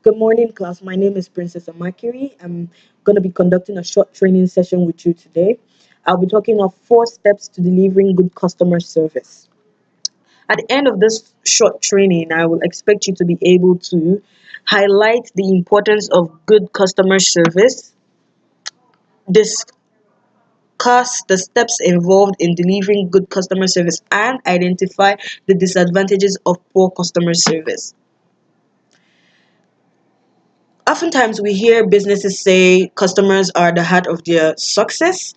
Good morning, class. My name is Princess Amakiri. I'm going to be conducting a short training session with you today. I'll be talking of 4 steps to delivering good customer service. At the end of this short training, I will expect you to be able to highlight the importance of good customer service, discuss the steps involved in delivering good customer service, and identify the disadvantages of poor customer service. Oftentimes, we hear businesses say customers are the heart of their success,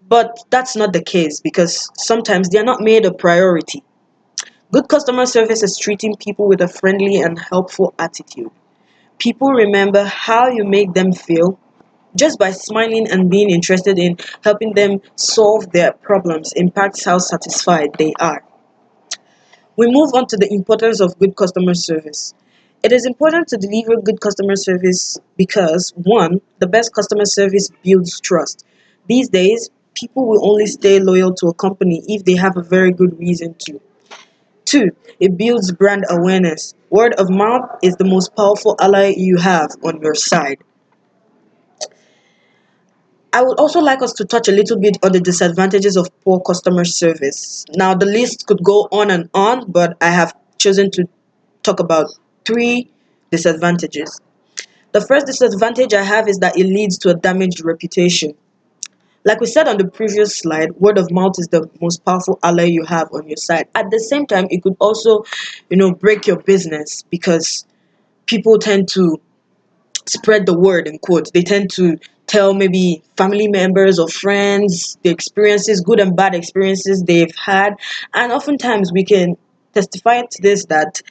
but that's not the case because sometimes they are not made a priority. Good customer service is treating people with a friendly and helpful attitude. People remember how you make them feel just by smiling and being interested in helping them solve their problems impacts how satisfied they are. We move on to the importance of good customer service. It is important to deliver good customer service because, one, the best customer service builds trust. These days, people will only stay loyal to a company if they have a very good reason to. Two, it builds brand awareness. Word of mouth is the most powerful ally you have on your side. I would also like us to touch a little bit on the disadvantages of poor customer service. Now, the list could go on, but I have chosen to talk about 3 disadvantages. The first disadvantage I have is that it leads to a damaged reputation. Like we said on the previous slide, word of mouth is the most powerful ally you have on your side. At the same time, it could also, break your business because people tend to spread the word in quotes. They tend to tell maybe family members or friends the experiences, good and bad experiences they've had. And oftentimes we can testify to this that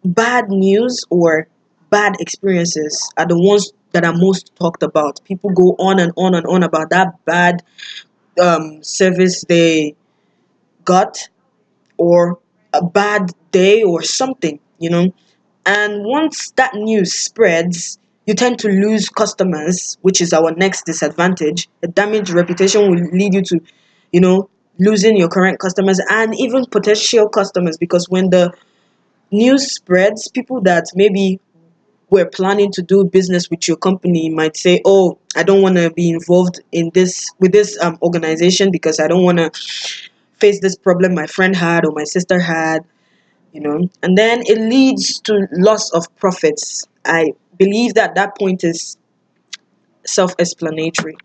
bad news or bad experiences are the ones that are most talked about. People go on and on and on about that bad service they got or a bad day or something. And once that news spreads, you tend to lose customers, which is our next disadvantage. A damaged reputation will lead you to, you know, losing your current customers and even potential customers because when the news spreads, people that maybe were planning to do business with your company might say, "Oh, I don't want to be involved in this with this organization because I don't want to face this problem my friend had or my sister had." And then it leads to loss of profits. I believe that point is self-explanatory.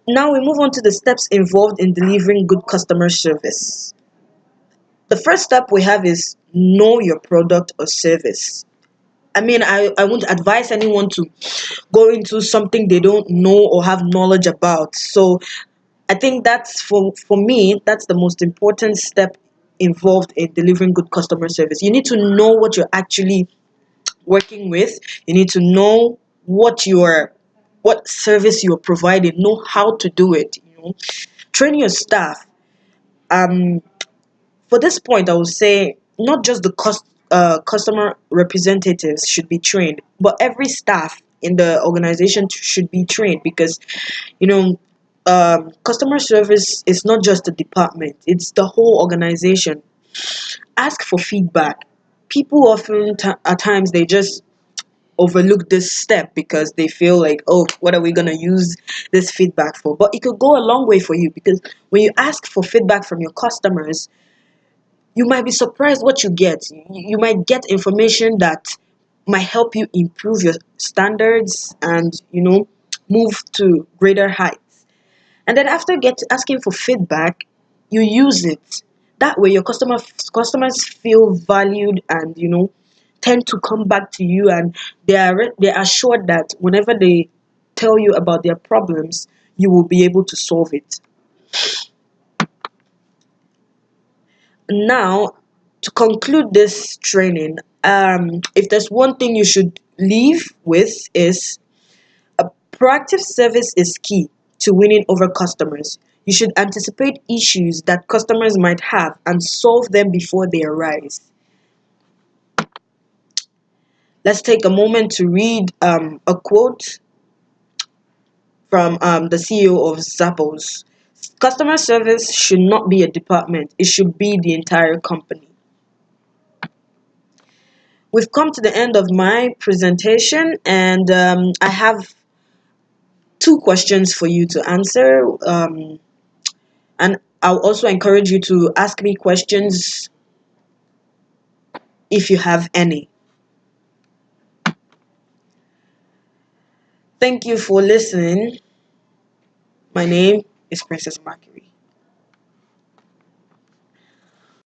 Now we move on to the steps involved in delivering good customer service. The first step we have is know your product or service. I mean, I won't advise anyone to go into something they don't know or have knowledge about. So I think that's for me, that's the most important step involved in delivering good customer service. You need to know what you're actually working with. You need to know what service you're providing, know how to do it. Train your staff. Um for this point, I would say not just the customer representatives should be trained, but every staff in the organization should be trained because, you know, customer service is not just a department; it's the whole organization. Ask for feedback. People often, at times, they just overlook this step because they feel like, oh, what are we gonna use this feedback for? But it could go a long way for you because when you ask for feedback from your customers, you might be surprised what you get. You might get information that might help you improve your standards and move to greater heights. And then after get asking for feedback, you use it. That way your customers feel valued and tend to come back to you, and they are assured that whenever they tell you about their problems, you will be able to solve it. Now, to conclude this training, if there's one thing you should leave with is proactive service is key to winning over customers. You should anticipate issues that customers might have and solve them before they arise. Let's take a moment to read a quote from the CEO of Zappos. Customer service should not be a department, it should be the entire company. We've come to the end of my presentation, and I have two questions for you to answer. And I'll also encourage you to ask me questions if you have any. Thank you for listening. My name is Princess Mercury.